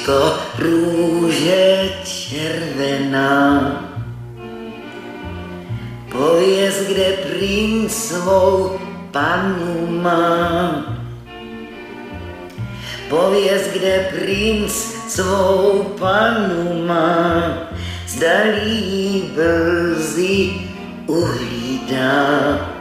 Růžičko, růže červená, pověz, kde princ svou panu má. Pověz, kde princ svou panu má, zdali jí brzy uhlídá.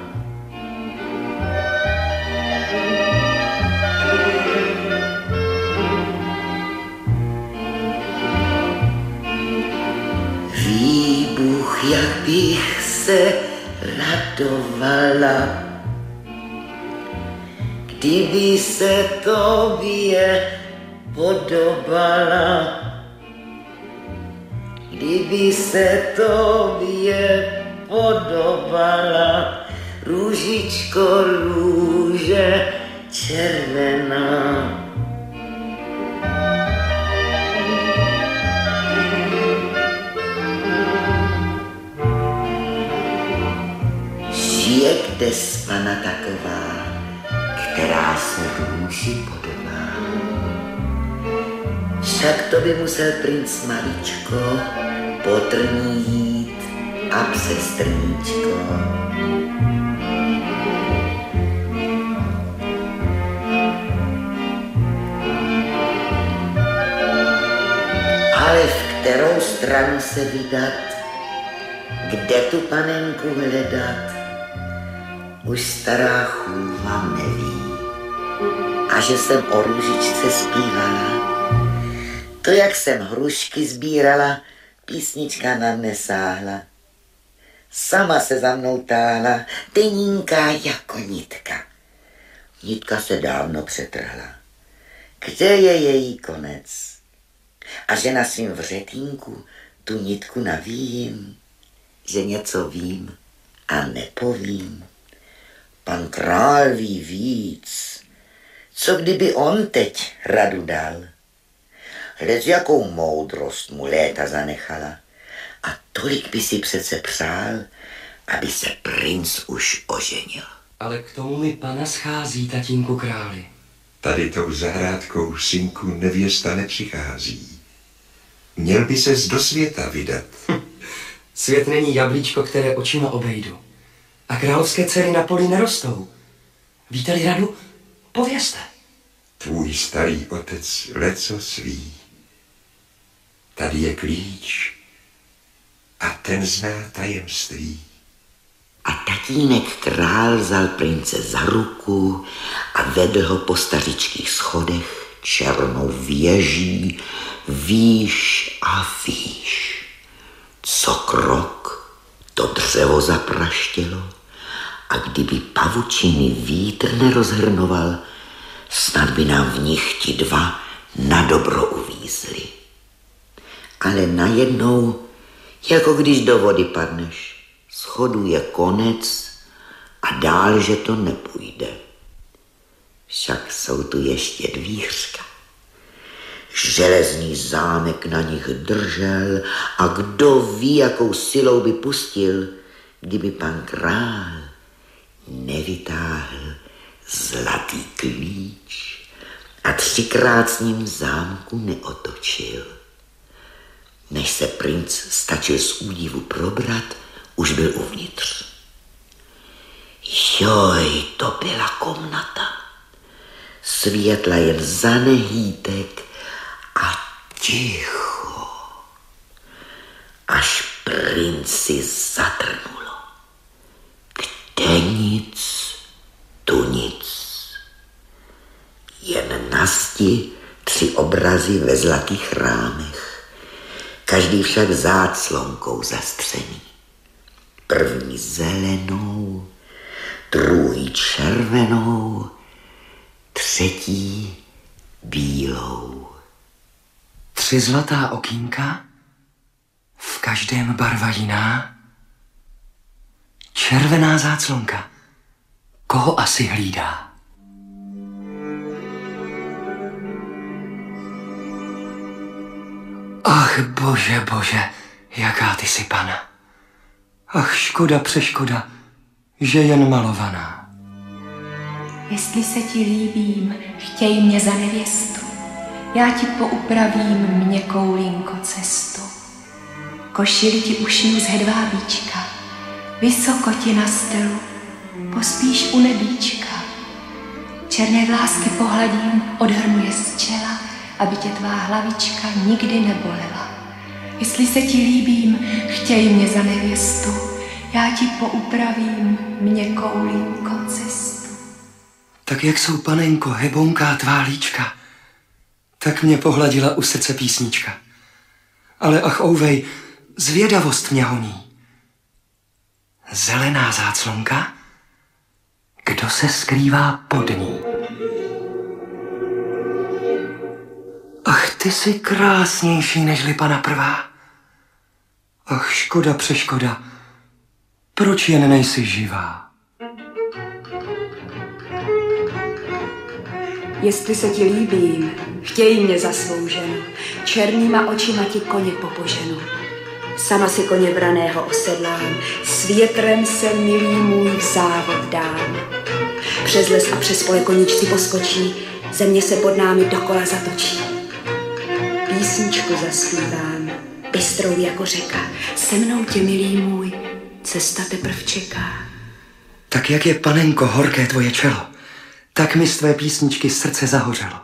Výbuch, jak bych se radovala, kdyby se tobě podobala, kdyby se tobě podobala, růžičko, růže červená. Žije kde spana taková, která se růži podobá. Však to by musel princ maličko potrní jít a přestrníčko. Ale v kterou stranu se vydat, kde tu panenku hledat, už stará chůva neví. A že jsem o růžičce zpívala, to jak jsem hrušky sbírala, písnička na mne sáhla. Sama se za mnou táhla, tenínká jako nitka. Nitka se dávno přetrhla. Kde je její konec? A že na svým vřetínku tu nitku navíjím, že něco vím a nepovím. Pan král ví víc, co kdyby on teď radu dal. Hled, jakou moudrost mu léta zanechala. A tolik by si přece přál, aby se princ už oženil. Ale k tomu mi pana schází, tatínku králi. Tady tou zahrádkou, synku, nevěsta nepřichází. Měl by ses do světa vydat. Svět není jablíčko, které očima obejdu. A královské dcery na poli nerostou. Víte-li radu? Povězte. Tvůj starý otec lecos ví. Tady je klíč a ten zná tajemství. A tatínek král vzal prince za ruku a vedl ho po stařičkých schodech černou věží výš a výš. Co krok, to dřevo zapraštělo, a kdyby pavučiny vítr nerozhrnoval, snad by nám v nich ti dva na dobro uvízli. Ale najednou, jako když do vody padneš, schodu je konec a dál, že to nepůjde. Však jsou tu ještě dvířka. Železný zámek na nich držel a kdo ví, jakou silou by pustil, kdyby pan král nevytáhl zlatý klíč a 3krát s ním zámku neotočil. Než se princ stačil z údivu probrat, už byl uvnitř. Joj, to byla komnata. Světla jen za nehýtek a ticho. Až princi zatrnulo. Kde nic, tu nic. Jen na zdi 3 obrazy ve zlatých rámech. Každý však záclonkou zastřený. První zelenou, druhý červenou, třetí bílou. 3 zlatá okýnka, v každém barva jiná. Červená záclonka, koho asi hlídá? Ach, bože, bože, jaká ty jsi pana. Ach, škoda, přeškoda, že jen malovaná. Jestli se ti líbím, chtěj mě za nevěstu. Já ti poupravím měkkou linko cestu. Košili ti ušiju z hedvábíčka, vysoko ti na stelu, pospíš u nebíčka. Černé vlásky pohladím, odhrnuje z čela, aby tě tvá hlavička nikdy nebolela. Jestli se ti líbím, chtěj mě za nevěstu, já ti poupravím měkkou linko cestu. Tak jak jsou, panenko, hebonká tvá líčka, tak mě pohladila u srdce písnička. Ale ach, ouvej, zvědavost mě honí. Zelená záclonka? Kdo se skrývá pod ní? Ach, ty jsi krásnější nežli pana prvá. Ach, škoda přeškoda, proč jen nejsi živá? Jestli se ti líbím, chtěj mě za svou ženu, černýma očima ti koně popoženu. Sama si koně vraného osedlám, s větrem se, milý můj, v závod dám. Přes les a přes pole koničci poskočí, země se pod námi dokola zatočí. Písničku zaspívám, bystrou jako řeka, se mnou tě, milý můj, cesta teprv čeká. Tak jak je, panenko, horké tvoje čelo, tak mi z tvé písničky srdce zahořelo.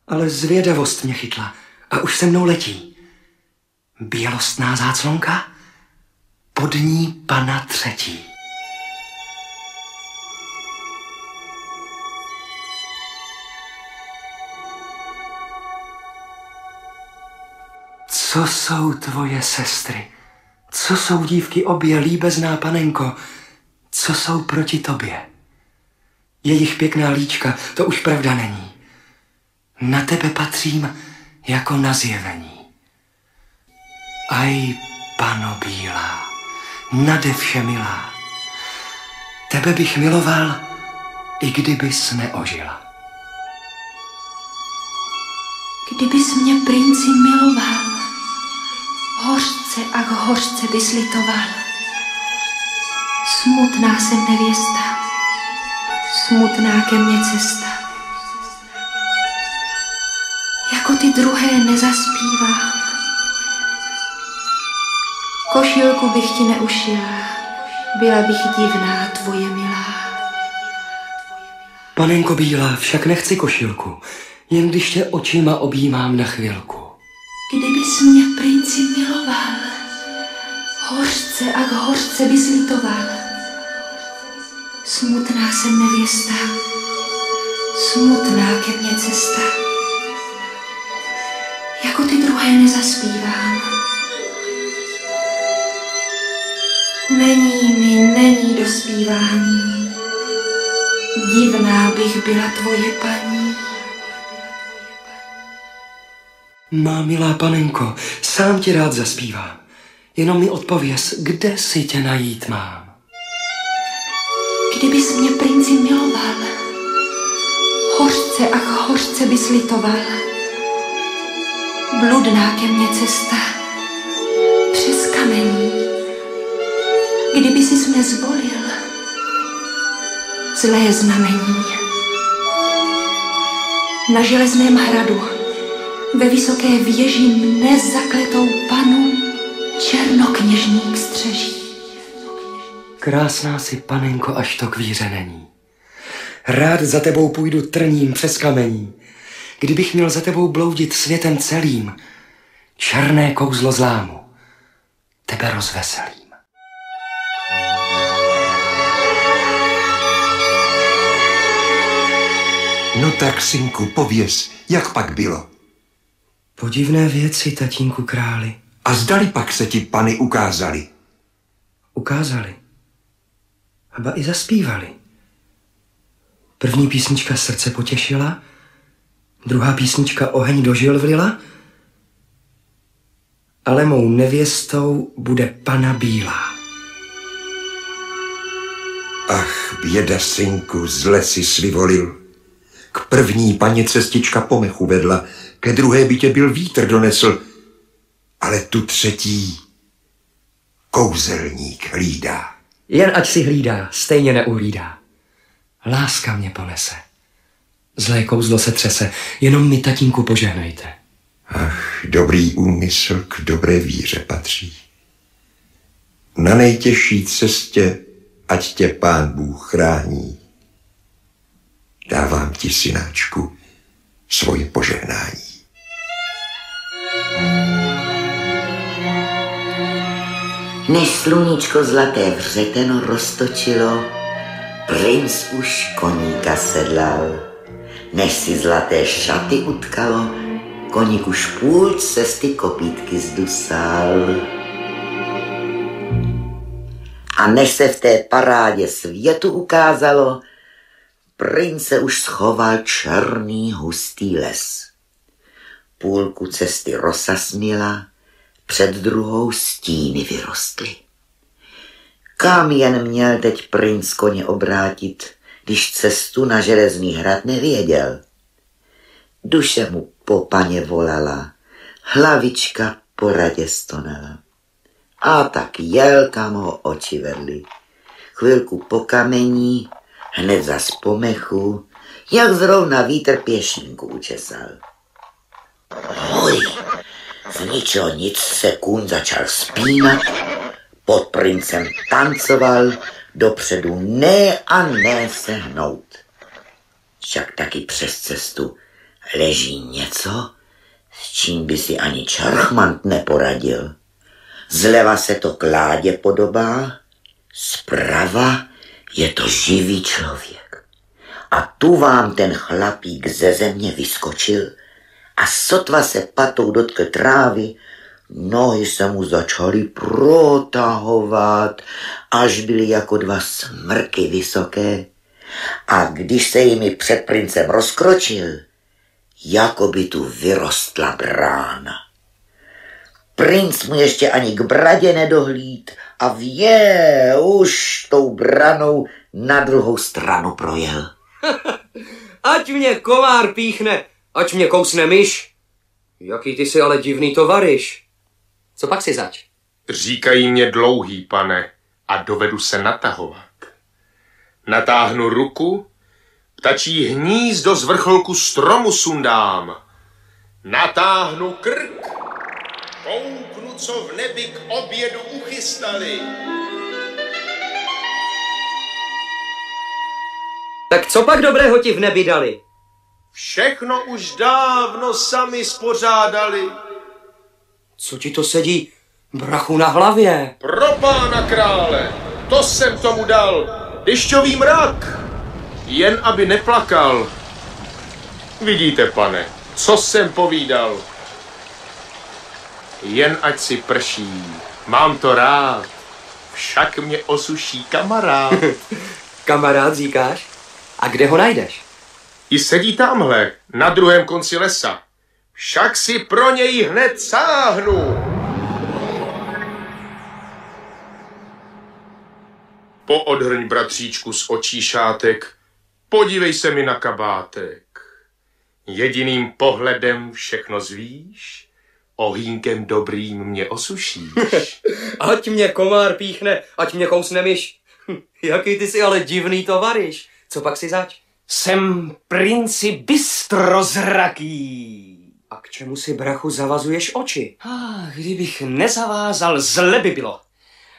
Ale zvědavost mě chytla a už se mnou letí. Bělostná záclonka, pod ní pana třetí. Co jsou tvoje sestry? Co jsou dívky obě, líbezná panenko? Co jsou proti tobě? Jejich pěkná líčka, to už pravda není. Na tebe patřím jako na zjevení. Aj, pano bílá, nade vše milá, tebe bych miloval, i kdybys neožila. Kdybys mě, princi, miloval, hořce a hořce bys litoval. Smutná jsem nevěsta, smutná ke mně cesta. Jako ty druhé nezaspívám, košilku bych ti neušila, byla bych divná, tvoje milá. Panenko bílá, však nechci košilku, jen když tě očima objímám na chvilku. Kdybys mě, princi, miloval, hořce a hořce bys litoval. Smutná jsem nevěsta, smutná ke mně cesta. Jako ty druhé nezaspívám. Není dospívání, divná bych byla tvoje paní. Má milá panenko, sám ti rád zaspívám, jenom mi odpověz, kde si tě najít mám. Kdybys mě, princi, miloval, hořce a hořce bys litoval. Bludná ke mně cesta, přes kamení. Kdyby sis mne zvolil, zlé znamení. Na železném hradu, ve vysoké věži mne zakletou panu černokněžník střeží. Krásná si, panenko, až to k víře není. Rád za tebou půjdu trním přes kamení. Kdybych měl za tebou bloudit světem celým, černé kouzlo zlámu, tebe rozveselím. No tak, synku, pověz, jak pak bylo? Podivné věci, tatínku králi. A zdali pak se ti pany ukázali? Ukázali. Aba i zaspívali. První písnička srdce potěšila, druhá písnička oheň do žil vlila, ale mou nevěstou bude pana bílá. Ach, běda, synku, zle si slivolil. K první paně cestička po mechu vedla, ke druhé by tě byl vítr donesl, ale tu třetí kouzelník hlídá. Jen ať si hlídá, stejně neuhlídá. Láska mě ponese. Zlé kouzlo se třese, jenom mi, tatínku, požehnejte. Ach, dobrý úmysl k dobré víře patří. Na nejtěžší cestě, ať tě Pán Bůh chrání. Dávám ti, synáčku, svoje požehnání. Než sluníčko zlaté vřeteno roztočilo, princ už koníka sedlal. Než si zlaté šaty utkalo, koník už půl cesty kopítky zdusal. A než se v té parádě světu ukázalo, prince už schoval černý hustý les. Půlku cesty rosa směla, před druhou stíny vyrostly. Kam jen měl teď princ koně obrátit, když cestu na Železný hrad nevěděl? Duše mu po paně volala, hlavička po radě stonala. A tak jel, kam ho oči vedly. Chvilku po kamení, hned zas po mechu, jak zrovna vítr pěšinku učesal. Hoj, z ničeho nic se kůň začal spínat, pod princem tancoval, dopředu ne a ne se hnout. Však taky přes cestu leží něco, s čím by si ani čarchmant neporadil. Zleva se to kládě podobá, zprava je to živý člověk. A tu vám ten chlapík ze země vyskočil a sotva se patou dotkl trávy, nohy se mu začaly protahovat, až byly jako dva smrky vysoké. A když se jimi před princem rozkročil, jako by tu vyrostla brána. Princ mu ještě ani k bradě nedohlíd a už tou branou na druhou stranu projel. Ať mě komár píchne, ať mě kousne myš. Jaký ty jsi ale divný tovaryš. Co pak si zač? Říkají mě dlouhý, pane, a dovedu se natahovat. Natáhnu ruku, ptačí hnízdo z vrcholku stromu sundám. Natáhnu krk, kouknu, co v nebi k obědu uchystali. Tak co pak dobrého ti v nebi dali? Všechno už dávno sami spořádali. Co ti to sedí, brachu, na hlavě? Pro pána krále, to jsem tomu dal, dešťový mrak, jen aby neplakal. Vidíte, pane, co jsem povídal. Jen ať si prší, mám to rád, však mě osuší kamarád. Kamarád říkáš? A kde ho najdeš? I sedí tamhle, na druhém konci lesa. Však si pro něj hned sáhnu. Poodhrň, bratříčku, z očí šátek, podívej se mi na kabátek. Jediným pohledem všechno zvíš, ohýnkem dobrým mě osušíš. Ať mě komár píchne, ať mě kousne myš. Jaký ty jsi ale divný tovaryš. Co pak si zač? Jsem princi bystrozraký. A k čemu si, brachu, zavazuješ oči? Kdybych nezavázal, zle by bylo.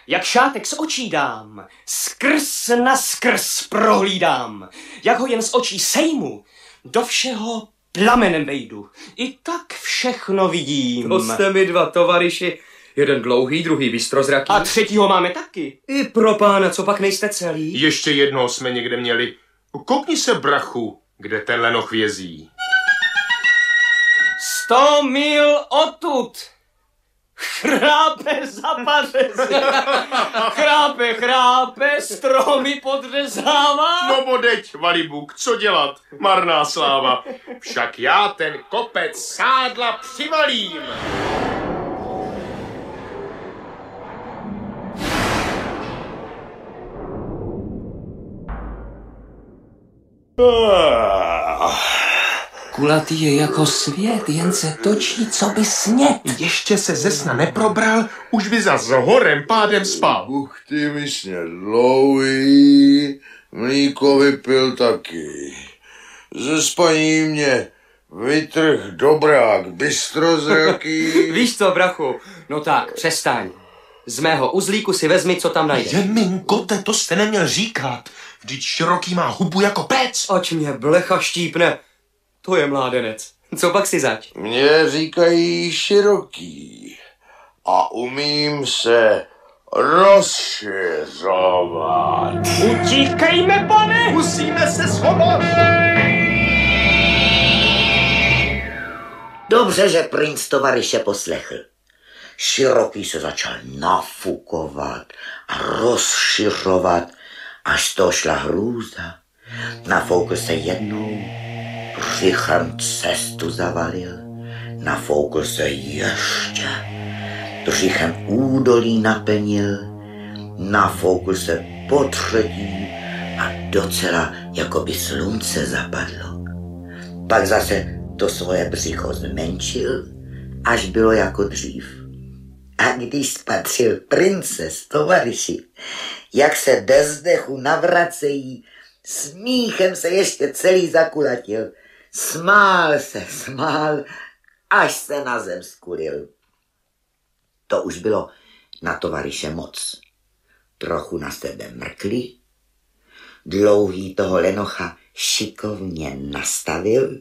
Jak šátek z očí dám, skrz na skrz prohlídám. Jak ho jen z očí sejmu, do všeho plamenem vejdu. I tak všechno vidím. To jste mi dva tovaryši. Jeden dlouhý, druhý bystrozraký. A třetího máme taky. I pro pána, co pak nejste celý? Ještě jednoho jsme někde měli. Koukni se, brachu, kde ten lenoch vězí. 100 mil odtud. Chrápe za pařezy. Chrápe, stromy podřezává. No bodeď, Valibuk, co dělat? Marná sláva. Však já ten kopec sádla přivalím. Kulatý je jako svět, jen se točí, co by snět. Ještě se ze sna neprobral, už by zas horem pádem spal. Buchty mi sněd dlouhý, mlíko vypil taky. Ze spaní mě vytrh dobrák bystrozraký. Víš co, brachu? No tak, přestaň. Z mého uzlíku si vezmi, co tam najdeš. Jeminkote, to jste neměl říkat. Vždyť Široký má hubu jako pec. Ač mě blecha štípne. To je mládenec. Co pak si zač? Mně říkají Široký a umím se rozšiřovat. Utíkejme, pane! Musíme se schovat. Dobře, že princ tovaryše poslechl. Široký se začal nafukovat a rozšiřovat, až to šla hrůza. Nafoukl se jednou, břichem cestu zavalil, nafoukl se ještě, břichem údolí naplnil, nafoukl se potřetí a docela jako by slunce zapadlo. Pak zase to svoje břicho zmenšil, až bylo jako dřív. A když spatřil prince s tovaryši, jak se bez dechu navracejí, smíchem se ještě celý zakulatil. Smál, až se na zem skulil. To už bylo na tovaryše moc. Trochu na sebe mrkli, dlouhý toho lenocha šikovně nastavil,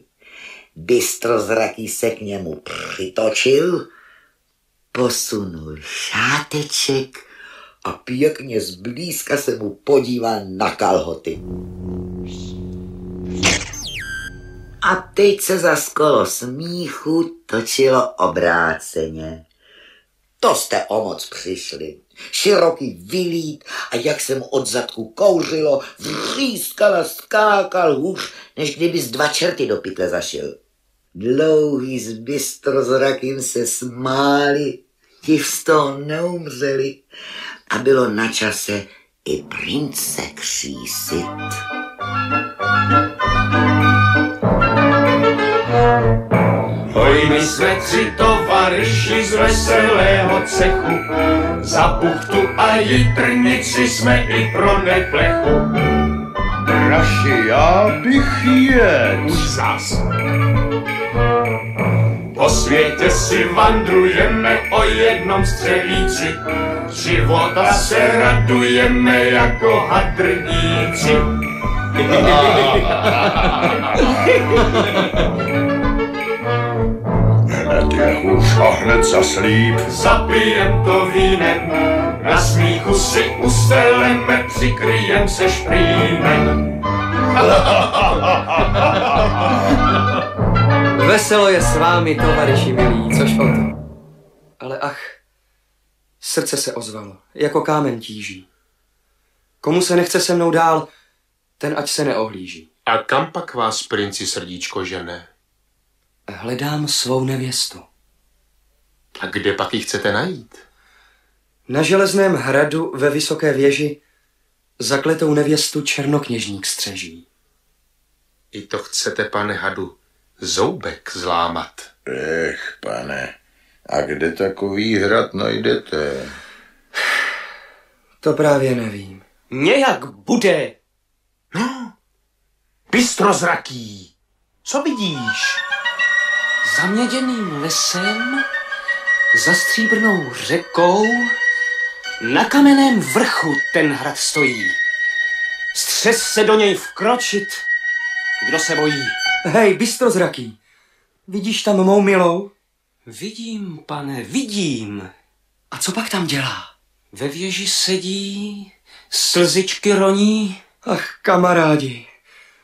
bystrozraký se k němu přitočil, posunul šáteček a pěkně zblízka se mu podíval na kalhoty. A teď se za skolo smíchu točilo obráceně. To jste o moc přišli. Široký vylít a jak se mu od zadku kouřilo, vřískal a skákal hůř, než kdyby z 2 čerty do pytle zašel. Dlouhý s bystrozrakým se smáli, ti z toho neumřeli a bylo na čase i prince křísit. Hoj, my jsme 3 tovaryši z veselého cechu, za buchtu a jitrnici jsme i pro neplechu. Draši, já bych jet. Už zas. Po světě si vandrujeme o jednom střelíci, života se radujeme jako hadrníci. Hned je hůř a hned zaslíp. Zapijem to vínem, na smíchu si usteleme, přikryjem se šprýmem. Veselo je s vámi, tovaryši milí, což o to. Ale ach, srdce se ozvalo, jako kámen tíží. Komu se nechce se mnou dál, ten ať se neohlíží. A kam pak vás, princi srdíčko, žene? Hledám svou nevěstu. A kde pak ji chcete najít? Na železném hradu ve vysoké věži zakletou nevěstu černokněžník střeží. I to chcete, pane hadu, zoubek zlámat. Pane, a kde takový hrad najdete? To právě nevím. Nějak bude. No, bystrozraký, co vidíš? Zaměděným lesem, za stříbrnou řekou, na kamenném vrchu ten hrad stojí. Střes se do něj vkročit, kdo se bojí. Hej, bystrozraký, vidíš tam mou milou? Vidím, pane, vidím. A co pak tam dělá? Ve věži sedí, slzičky roní. Ach, kamarádi,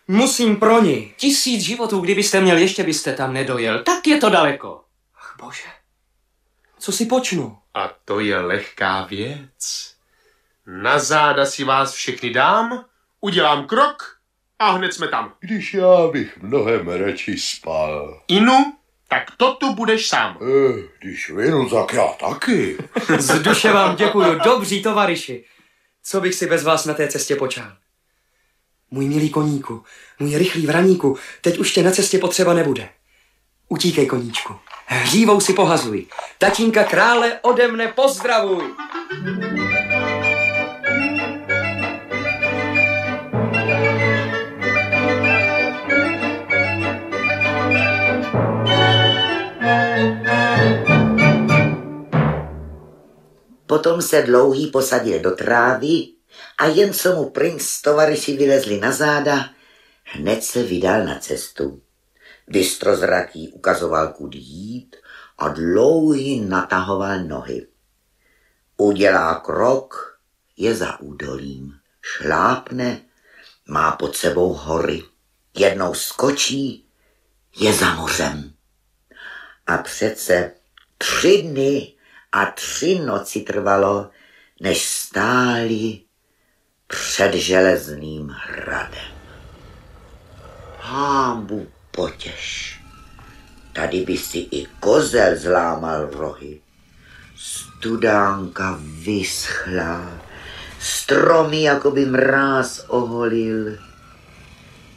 musím pro ní. 1000 životů, kdybyste měl, ještě byste tam nedojel. Tak je to daleko. Ach bože, co si počnu? A to je lehká věc. Na záda si vás všechny dám, udělám krok a hned jsme tam. Když já bych mnohem radši spal. Inu, tak to tu budeš sám. Když vinu, tak já taky. Z duše vám děkuju, dobří tovaryši. Co bych si bez vás na té cestě počal? Můj milý koníku, můj rychlý vraníku, teď už tě na cestě potřeba nebude. Utíkej, koníčku, hřívou si pohazuj. Tatínka krále ode mne pozdravuj. Potom se Dlouhý posadil do trávy a jen co mu princ s tovaryši vylezli na záda, hned se vydal na cestu. Bystrozraký ukazoval, kudy jít a Dlouhý natahoval nohy. Udělá krok, je za údolím, šlápne, má pod sebou hory, jednou skočí, je za mořem. A přece 3 dny a 3 noci trvalo, než stáli před železným hradem. Hámbu potěš, tady by si i kozel zlámal rohy. Studánka vyschla, stromy jako by mráz oholil,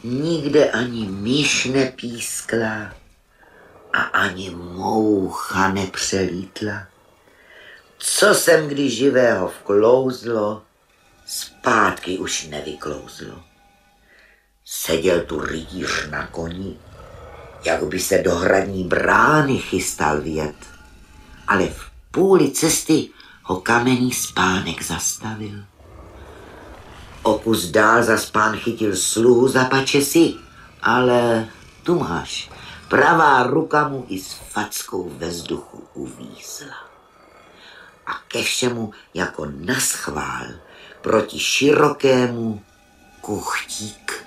nikde ani myš nepískla a ani moucha nepřelítla. Co sem kdy živého vklouzlo, zpátky už nevyklouzlo. Seděl tu rytíř na koni, jak by se do hradní brány chystal vjet, ale v půli cesty ho kamenný spánek zastavil. O kus dál zas pán chytil sluhu za pačesy, ale tu máš, pravá ruka mu i s fackou ve vzduchu uvízla. A ke všemu jako naschvál proti širokému kuchtík.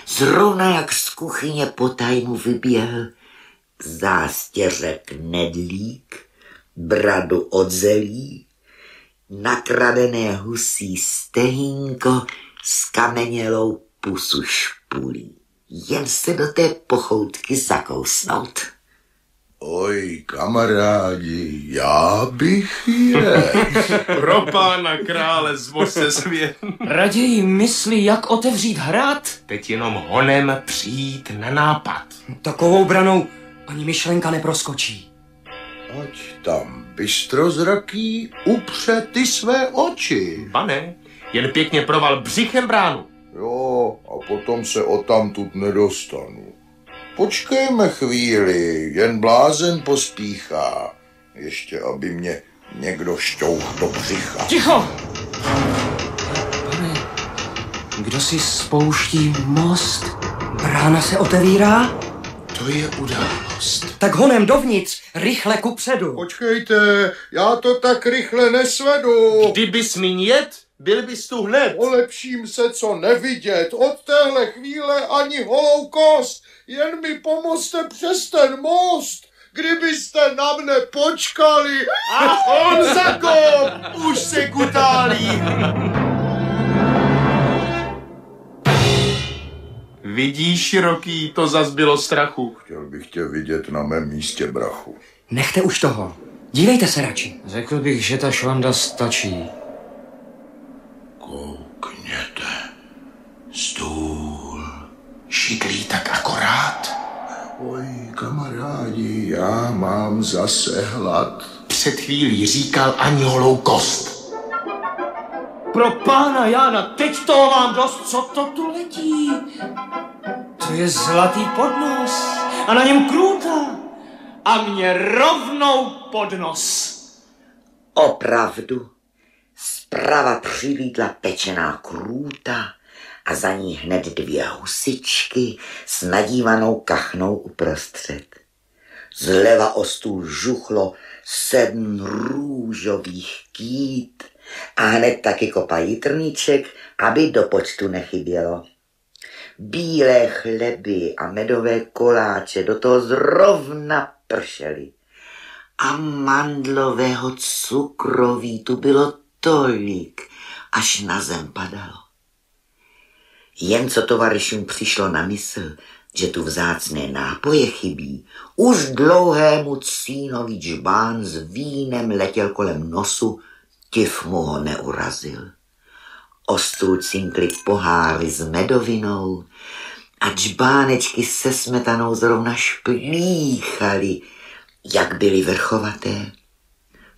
Zrovna jak z kuchyně po tajmu vyběhl, zástěře knedlík, bradu od zelí, nakradené husí stehínko s kamenělou pusu špulí. Jen se do té pochoutky zakousnout. Oj, kamarádi, já bych je. Pro pána krále zvož se svět. Raději myslí, jak otevřít hrad? Teď jenom honem přijít na nápad. Takovou branou ani myšlenka neproskočí. Ať tam bystrozraký upře ty své oči. Pane, jen pěkně proval břichem bránu. Jo, a potom se odtamtud nedostanu. Počkejme chvíli, jen blázen pospíchá. Ještě, aby mě někdo šťouhl do břicha. Ticho! Pane, kdo si spouští most? Brána se otevírá? To je událost. Tak honem dovnitř, rychle kupředu. Počkejte, já to tak rychle nesvedu. Kdybys mi jet, byl bys tu hned. Polepším se, co nevidět. Od téhle chvíle ani holou kost. Jen mi pomozte přes ten most. Kdybyste na mne počkali. A on zakop, už se kutálí. Vidíš, Široký, to zas bylo strachu. Chtěl bych tě vidět na mém místě, brachu. Nechte už toho. Dívejte se radši. Řekl bych, že ta švanda stačí. Koukněte. Stůl. Šidlí tak akorát. Oj, kamarádi, já mám zase hlad. Před chvílí říkal ani holou kost. Pro pána Jána, teď toho mám dost, co to tu letí? To je zlatý podnos a na něm krůta a mě rovnou pod nos. Opravdu, zprava přilídla pečená krůta a za ní hned 2 husičky s nadívanou kachnou uprostřed. Zleva o stůl žuchlo 7 růžových kýt a hned taky kopa jitrníček, aby do počtu nechybělo. Bílé chleby a medové koláče do toho zrovna pršely. A mandlového cukroví tu bylo tolik, až na zem padalo. Jen co tovaryšům přišlo na mysl, že tu vzácné nápoje chybí, už Dlouhému cínový džbán s vínem letěl kolem nosu, tiv mu ho neurazil. O stůl cinkly poháry s medovinou a džbánečky se smetanou zrovna šplíchaly, jak byly vrchovaté.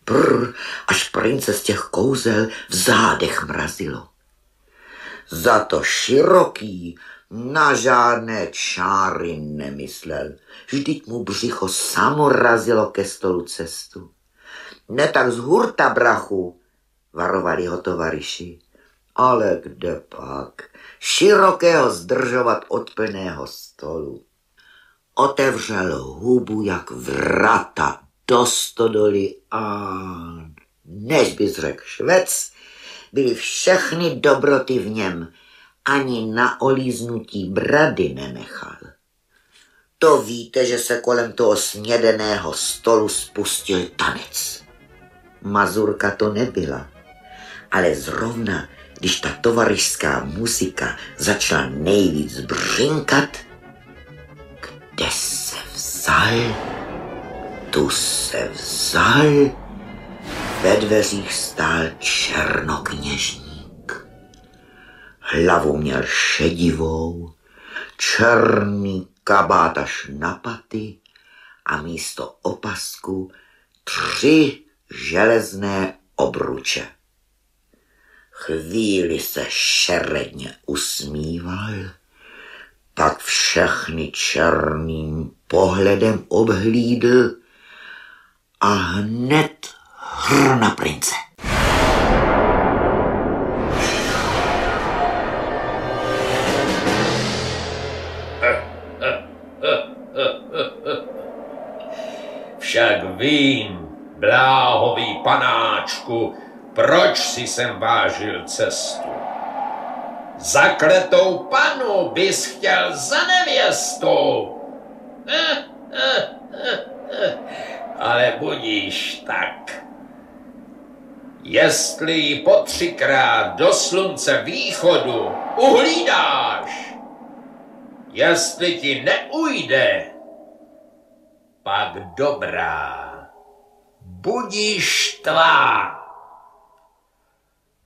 Prr, až prince z těch kouzel v zádech mrazilo. Za to Široký na žádné čáry nemyslel. Vždyť mu břicho samo razilo ke stolu cestu. Ne tak z hurta, brachu, Varovali ho tovaryši. Ale kde pak? Širokého zdržovat od plného stolu. Otevřel hubu jak vrata do stodoly a než bys řekl švec, byly všechny dobroty v něm. Ani na olíznutí brady nenechal. To víte, že se kolem toho snědeného stolu spustil tanec. Mazurka to nebyla, ale zrovna, když ta tovaryšská muzika začala nejvíc břinkat, kde se vzal, tu se vzal, ve dveřích stál černokněžník. Hlavu měl šedivou, černý kabát až na paty a místo opasku 3 železné obruče. Chvíli se šeredně usmíval, pak všechny černým pohledem obhlídl a hned hr na prince. Však vím, bláhový panáčku, proč si sem vážil cestu. Zakletou panu bys chtěl za nevěstu. Ale budíš tak. Jestli ji po 3krát do slunce východu uhlídáš, jestli ti neujde, pak dobrá, budíš tvá.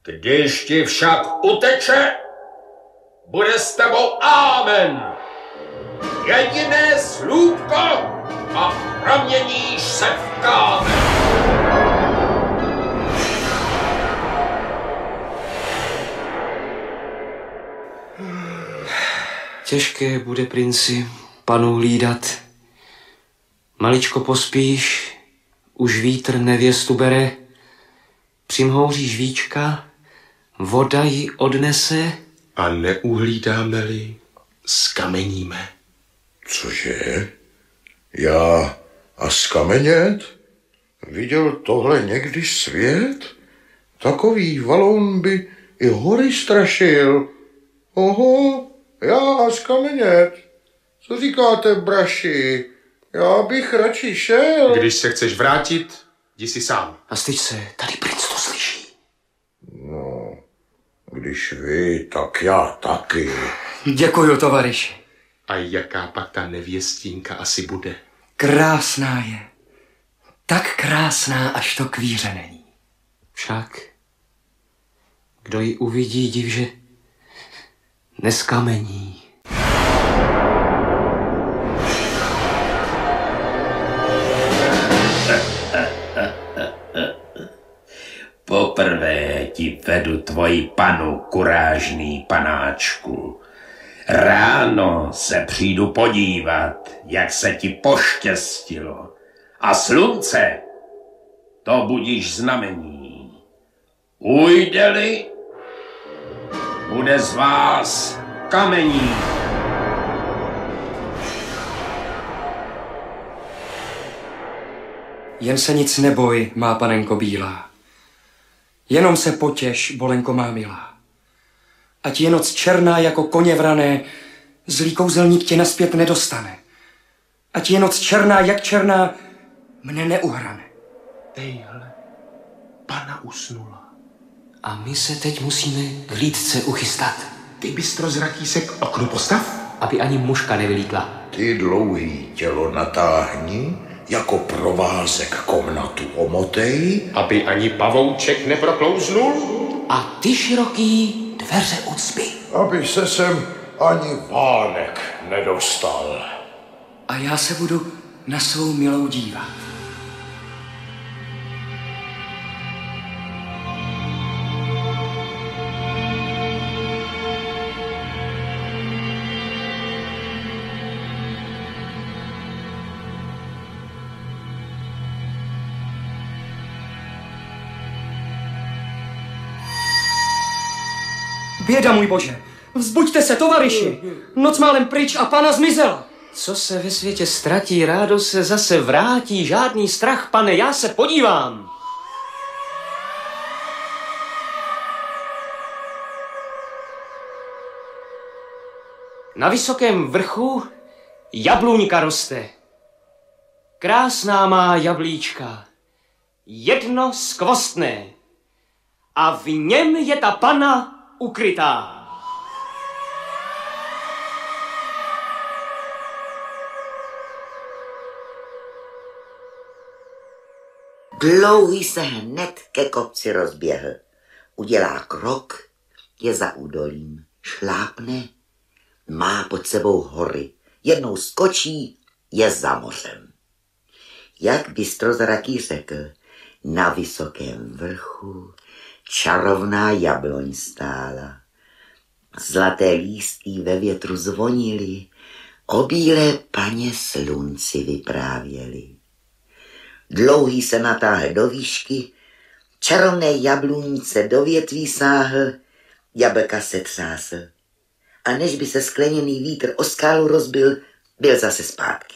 Když ti však uteče, bude s tebou amen. Jediné slůvko a proměníš se v kámen. Těžké bude, princi, panu hlídat. Maličko pospíš, už vítr nevěstu bere, přimhouříš víčka, voda ji odnese. A neuhlídáme-li, skameníme. Cože? Já a skamenět? Viděl tohle někdy svět? Takový valon by i hory strašil. Oho, já a skamenět. Co říkáte, braši? Já bych radši šel. Když se chceš vrátit, jdi si sám. A styď se, tady princ to slyší. No, když vy, tak já taky. Děkuju, tovaryši. A jaká pak ta nevěstínka asi bude? Krásná je. Tak krásná, až to kvíře není. Však, kdo ji uvidí, div, že neskamení. Poprvé ti vedu tvoji panu, kurážný panáčku. Ráno se přijdu podívat, jak se ti poštěstilo. A slunce, to budíš znamení. Ujde-li, bude z vás kamení. Jen se nic neboj, má panenko bílá. Jenom se potěš, Bolenko má milá. Ať je noc černá jako koně vrané, zlý kouzelník tě naspět nedostane. Ať je noc černá, jak černá, mne neuhrane. Ejhle, pana usnula. A my se teď musíme k hlídce uchystat. Ty bystrozraký se k oknu postav. Aby ani muška nevylítla. Ty dlouhý tělo natáhni, jako provázek komnatu omotej. Aby ani pavouček neproklouznul. A ty široký dveře ucpi. Aby se sem ani vánek nedostal. A já se budu na svou milou dívat. Běda, můj bože! Vzbuďte se, tovaryši! Noc málem pryč a pana zmizela! Co se ve světě ztratí, rádo se zase vrátí. Žádný strach, pane, já se podívám. Na vysokém vrchu jabluňka roste. Krásná má jablíčka. Jedno skvostné. A v něm je ta pana ukrytá. Dlouhý se hned ke kopci rozběhl. Udělá krok, je za údolím, šlápne, má pod sebou hory. Jednou skočí, je za mořem. Jak bystrozraký řekl, na vysokém vrchu čarovná jabloň stála. Zlaté lístky ve větru zvonily, o bílé paně slunci vyprávěly. Dlouhý se natáhl do výšky, čarovné jabluňce do větví sáhl, jablka se třásl. A než by se skleněný vítr o skálu rozbil, byl zase zpátky.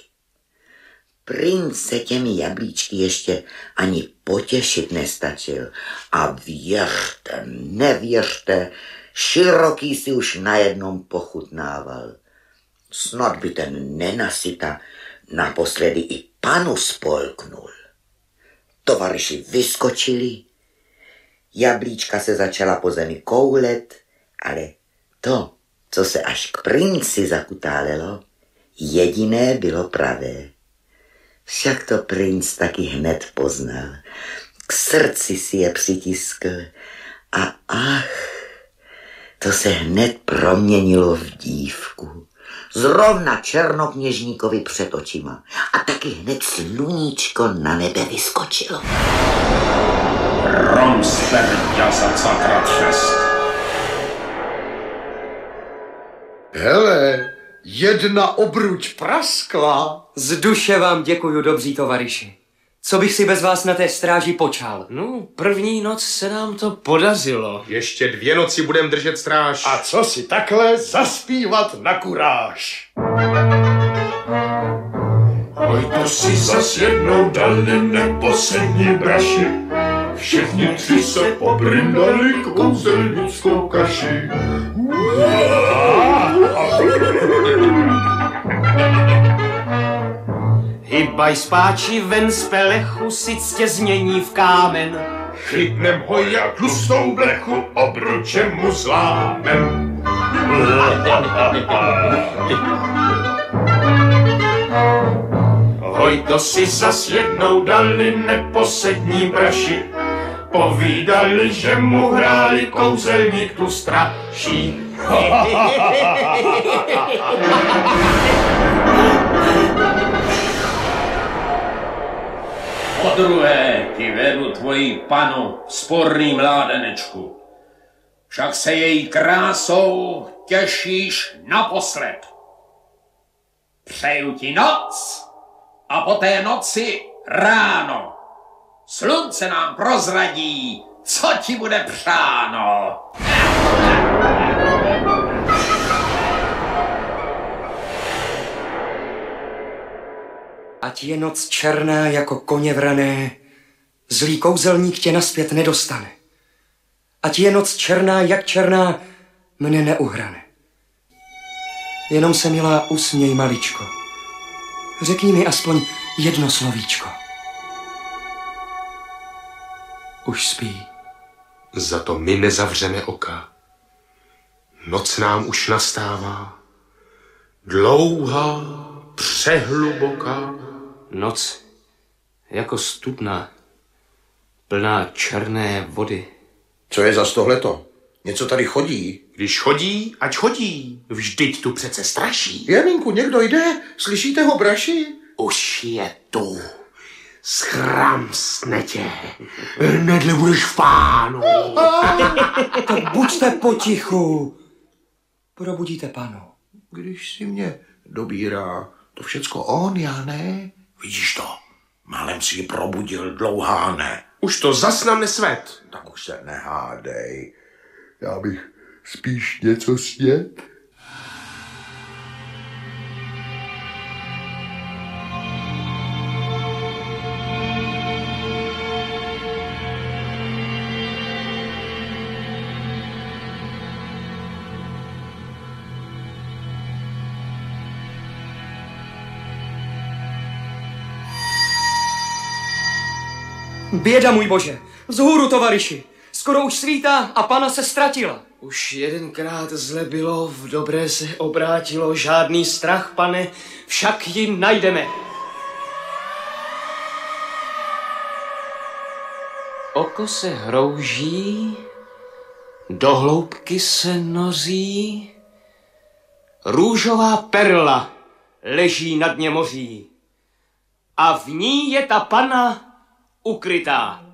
Princ se těmi jablíčky ještě ani potěšit nestačil. A věřte, nevěřte, široký si už najednou pochutnával. Snad by ten nenasyta naposledy i panu spolknul. Tovaryši vyskočili, jablíčka se začala po zemi koulet, ale to, co se až k princi zakutálelo, jediné bylo pravé. Však to princ taky hned poznal, k srdci si je přitiskl a ach, to se hned proměnilo v dívku. Zrovna černokněžníkovi před očima. A taky hned sluníčko na nebe vyskočilo. Romsterďa za cakrát 6. Hele, jedna obruč praskla. Z duše vám děkuju, dobří tovaryši. Co bych si bez vás na té stráži počal? No, první noc se nám to podařilo. Ještě 2 noci budem držet stráž. A co si takhle zaspívat na kuráž? Oj, to si zas jednou dali neposední braši. Všichni 3 se pobrindali kouzelnickou kaši. Hybaj spáči ven z pelechu, sictě změní v kámen. Chytnem ho jak tlustou blechu, obručem mu zlámem. Hoj, to si zas jednou dali neposední braši. Povídali, že mu hráli kouzelník tu straší. Podruhé ti vedu tvoji panu, sporný mládenečku. Však se její krásou těšíš naposled. Přeju ti noc a po té noci ráno. Slunce nám prozradí, co ti bude přáno. Ať je noc černá jako koně vrané, zlý kouzelník tě naspět nedostane. Ať je noc černá, jak černá, mne neuhrane. Jenom se, milá, usměj maličko. Řekni mi aspoň jedno slovíčko. Už spí. Za to my nezavřeme oka. Noc nám už nastává. Dlouhá, přehluboká. Noc jako studna, plná černé vody. Co je zas tohleto? Něco tady chodí? Když chodí, ať chodí. Vždyť tu přece straší. Janinku, někdo jde? Slyšíte ho, braši? Už je tu. Schramstne tě. Nedle budeš v pánu. Tak buďte potichu. Probudíte panu. Když si mě dobírá, to všecko on, já ne? Vidíš to? Málem si ji probudil, Dlouháne. Už to zas nám nesvet. Tak už se nehádej. Já bych spíš něco snět? Běda, můj bože! Vzhůru, tovaryši! Skoro už svítá a pana se ztratila. Už jedenkrát zle bylo, v dobré se obrátilo, žádný strach, pane, však ji najdeme. Oko se hrouží, do hloubky se noří, růžová perla leží na dně moří a v ní je ta pana ukrytá.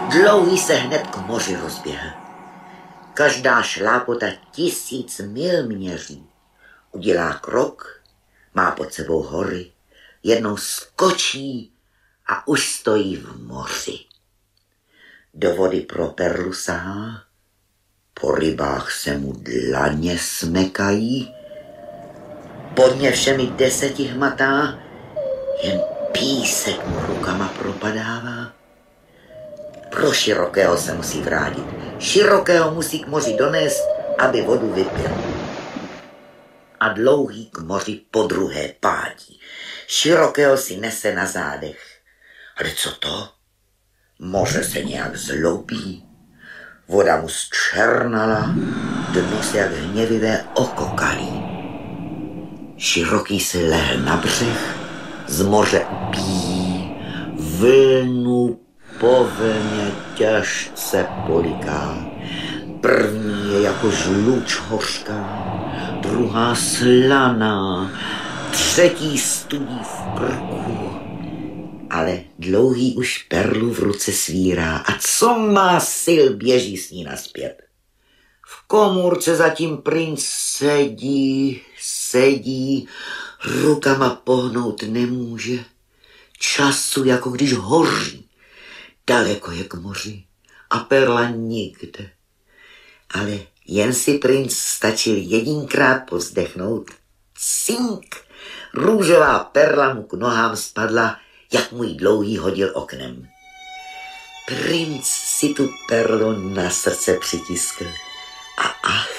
Dlouhý se hned k moři rozběhl. Každá šlápota 1000 mil měří. Udělá krok, má pod sebou hory, jednou skočí a už stojí v moři. Do vody pro perlu sahá, po rybách se mu dlaně smekají, pod ně všemi 10 hmatá, jen písek mu rukama propadává. Pro Širokého se musí vrátit. Širokého musí k moři donést, aby vodu vypil. A Dlouhý k moři podruhé pádí. Širokého si nese na zádech. Ale co to? Moře se nějak zloubí. Voda mu zčernala, dno se jak hněvivé oko kalí. Široký si lehl na břeh, z moře upíjí, vlnu po vlně těžce poliká. První je jako žluč hořká, druhá slaná, třetí studí v krku. Ale Dlouhý už perlu v ruce svírá a co má sil, běží s ní nazpět. V komůrce zatím princ sedí, rukama pohnout nemůže. Času, jako když hoří, daleko je k moři a perla nikde. Ale jen si princ stačil jedinkrát povzdechnout. Cink! Růžová perla mu k nohám spadla, jak můj Dlouhý hodil oknem. Princ si tu perlu na srdce přitiskl a ach,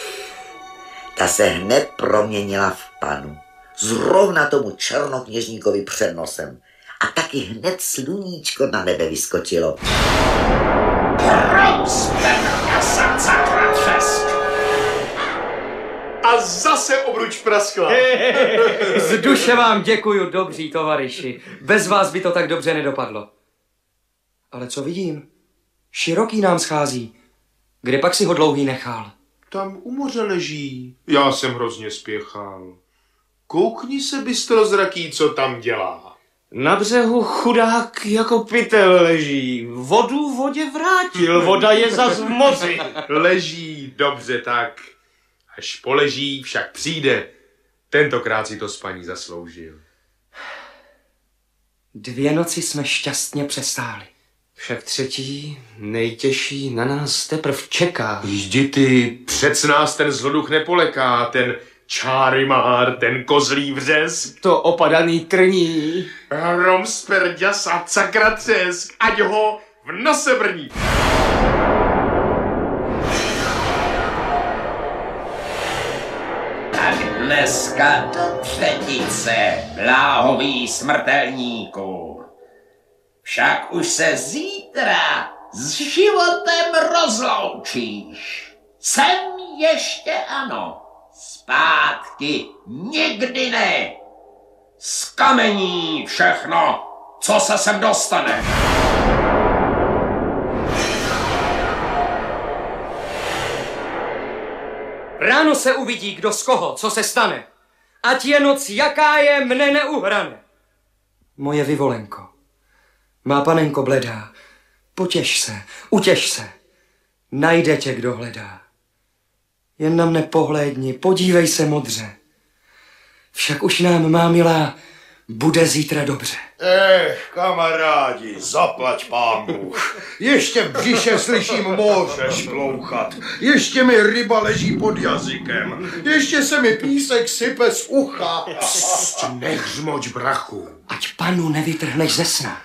ta se hned proměnila v panu. Zrovna tomu černokněžníkovi před nosem. A taky hned sluníčko na nebe vyskočilo. A zase obruč praskla. Z duše vám děkuju, dobří tovaryši. Bez vás by to tak dobře nedopadlo. Ale co vidím? Široký nám schází. Kde pak si ho Dlouhý nechal? Tam u moře leží. Já jsem hrozně spěchal. Koukni se, bystrozraký, co tam dělá. Na břehu chudák jako pytel leží. Vodu vodě vrátil, voda je zas v moři. Leží, dobře tak. Až poleží, však přijde. Tentokrát si to spaní zasloužil. 2 noci jsme šťastně přestáli. Však třetí, nejtěžší, na nás teprv čeká. Jdi ty, přec nás ten zloduch nepoleká, ten čárimár, ten kozlý vřez. To opadaný trní. Hrom z perďas a cakra třesk, ať ho v nose brní. Tak dneska do třetice, bláhový smrtelníku. Však už se zítra s životem rozloučíš. Sem ještě ano, zpátky nikdy ne. Zkamení všechno, co se sem dostane. Ráno se uvidí, kdo z koho, co se stane. Ať je noc, jaká je, mne neuhrane. Moje vyvolenko, má panenko bledá, potěš se, utěš se, najde tě, kdo hledá. Jen na mne pohlédni, podívej se modře. Však už nám, má milá, Bude zítra dobře. Kamarádi, zaplať pán Bůh. Ještě v břiše slyším moře šplouchat. Ještě mi ryba leží pod jazykem. Ještě se mi písek sype z ucha. Pst, nehřmoč, brachu. Ať panu nevytrhneš ze sna.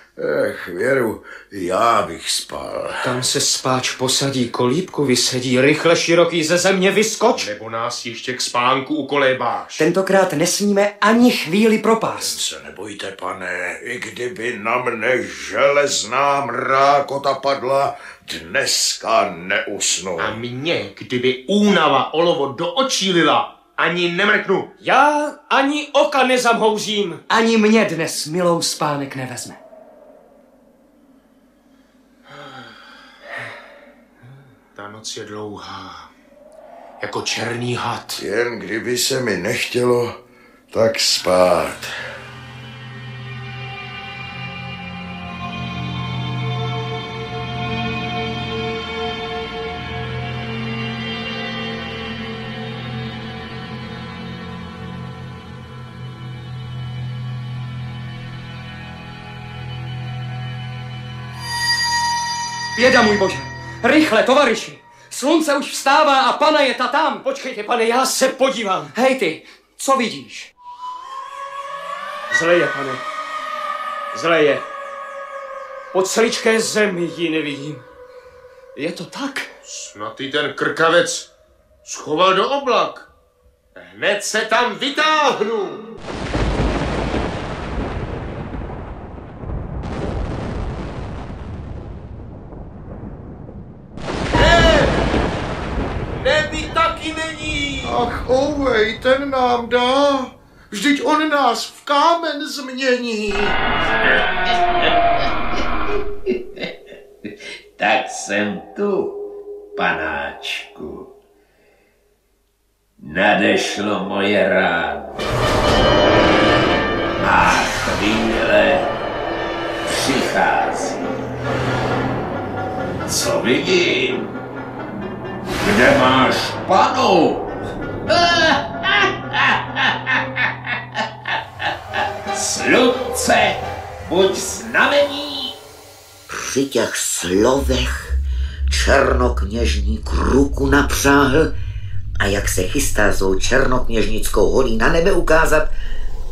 Věru, já bych spal. Tam se spáč posadí, kolíbku vysedí, rychle široký ze země vyskoč. Nebo nás ještě k spánku ukolébáš. Tentokrát nesmíme ani chvíli propást. Se nebojte, pane, i kdyby na mne železná mrákota padla, dneska neusnu. A mně, kdyby únava olovo do očí lila, ani nemrknu. Já ani oka nezamhouřím. Ani mě dnes milou spánek nevezme. Ta noc je dlouhá, jako černý had. Jen kdyby se mi nechtělo, tak spát. Běda, můj bože! Rychle, tovaryši! Slunce už vstává a pana je ta tam! Počkejte, pane, já se podívám. Hej ty, co vidíš? Zleje, pane. Zleje. Po celičké zemi ji nevidím. Je to tak? Snad i ten krkavec schoval do oblak. Hned se tam vytáhnu. Neby taky není. Ach, ouvej, ten nám dá. Vždyť on nás v kámen změní. Tak jsem tu, panáčku. Nadešlo moje ráno. A chvíle přichází. Co vidím? Kde máš panu? Slunce, buď znamení. Při těch slovech černokněžník ruku napřáhl a jak se chystá svou černokněžnickou holí na nebe ukázat,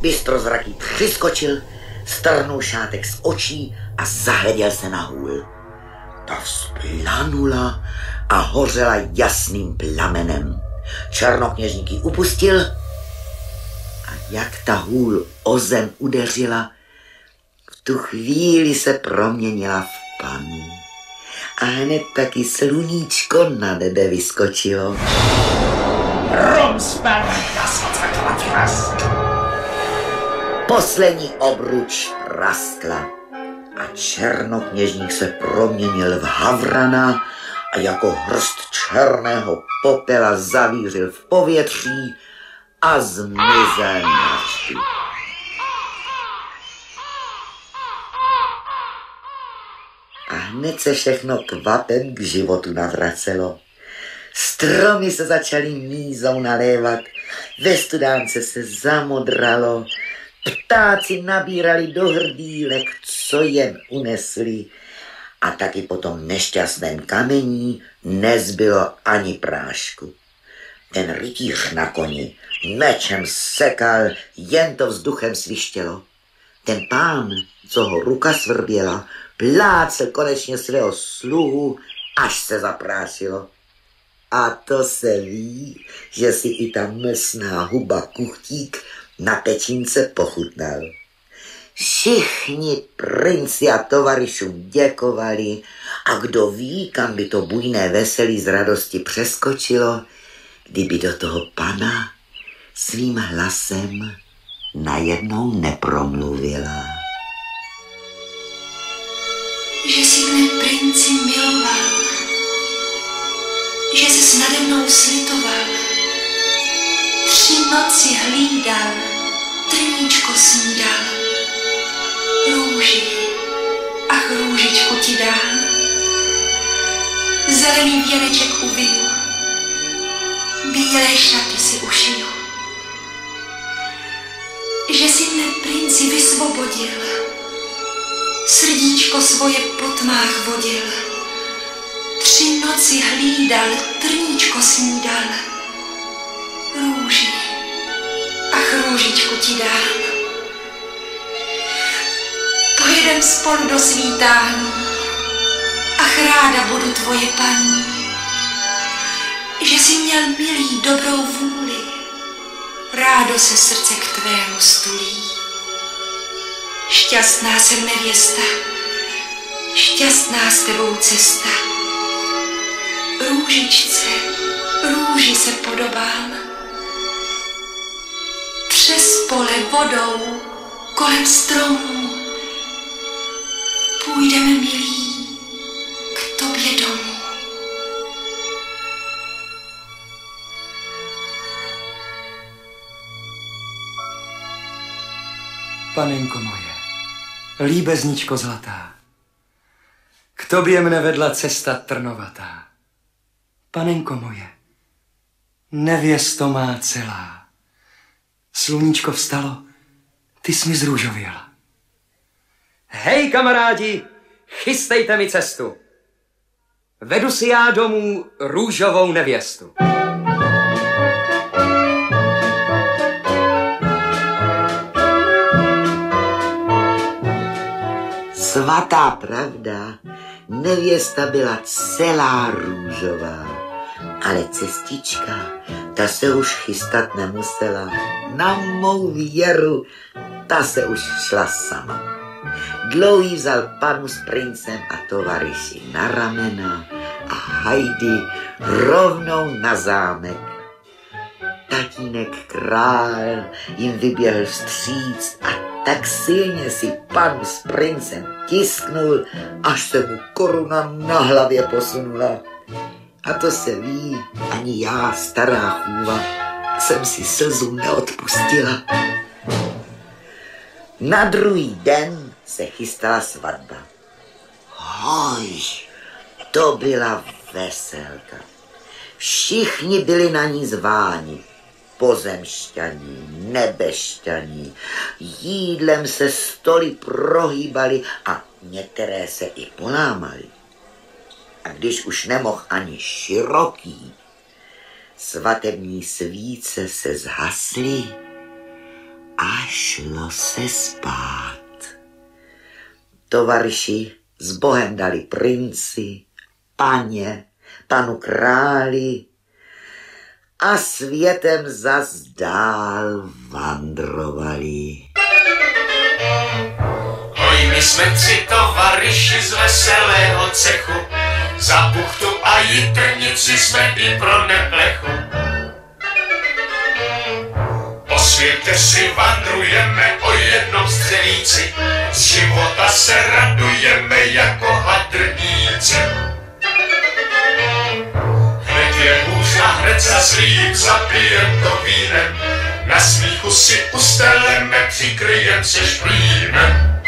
bystrozraký přiskočil, strhnul šátek z očí a zahleděl se na hůl. Ta vzplanula a hořela jasným plamenem. Černokněžník ji upustil a jak ta hůl o zem udeřila, v tu chvíli se proměnila v panu. A hned taky sluníčko na nebe vyskočilo. Poslední obruč praskla a černokněžník se proměnil v havrana a jako hrst černého popela zavířil v povětří a zmizel navždy. A hned se všechno kvapem k životu navracelo. Stromy se začaly mízou nalévat, ve studánce se zamodralo, ptáci nabírali do hrdýlek, co jen unesli, a taky po tom nešťastném kamení nezbylo ani prášku. Ten rytíř na koni mečem sekal, jen to vzduchem svištělo. Ten pán, co ho ruka svrběla, plácel konečně svého sluhu, až se zaprášilo. A to se ví, že si i ta mlsná huba kuchtík na pečínce pochutnal. Všichni princi a tovaryšům děkovali a kdo ví, kam by to bujné veselí z radosti přeskočilo, kdyby do toho pana svým hlasem najednou nepromluvila. Že si mne princi miloval, že ses nade mnou slitoval, 3 noci hlídal, trníčko snídal, růži, ach růžičku ti dám, zelený věneček uviju, bílé šaty si ušiju. že si mne princi vysvobodil, srdíčko svoje po tmách vodil, 3 noci hlídal, trníčko snídal, růži, ach růžičku ti dám. Pojedem spolu do svítání, ach ráda budu tvoje paní, že jsi měl milý dobrou vůli, rádo se srdce k tvému stulí. Šťastná jsem nevěsta, šťastná s tebou cesta. Růžičce, růži se podobám, přes pole vodou, kolem stromů, půjdeme milí k tobě domů. Panenko moje, líbezničko zlatá, k tobě mne vedla cesta trnovatá. Panenko moje, nevěsto má celá, sluníčko vstalo, ty jsi mi zrůžověla. Hej kamarádi, chystejte mi cestu, vedu si já domů růžovou nevěstu. Svatá pravda, nevěsta byla celá růžová, ale cestička, ta se už chystat nemusela. Na mou věru, ta se už šla sama. Dlouhý vzal panu s princem a tovaryši na ramena a hajdy rovnou na zámek. Tatínek král jim vyběhl vstříc a tak silně si panu s princem tisknul, až se mu koruna na hlavě posunula. A to se ví, ani já, stará chůva, jsem si slzu neodpustila. Na druhý den se chystala svatba. Hoj, to byla veselka. Všichni byli na ní zváni. Pozemšťaní, nebešťaní, jídlem se stoly prohýbaly a některé se i polámaly. A když už nemohl ani široký, svatební svíce se zhasly a šlo se spát. Tovarši s Bohem dali princi, paně, panu králi a světem zas dál vandrovali. Oj, my jsme 3 tovaryši z veselého cechu, za buchtu a jitrnici jsme i pro neplechu. Po světě si vandrujeme o jednom střelíci, z života se radujeme jako hadrníci. Hned je hůř a hned zazlím, zapijem to vínem, na smíchu si usteleme, přikryjem se šplínem.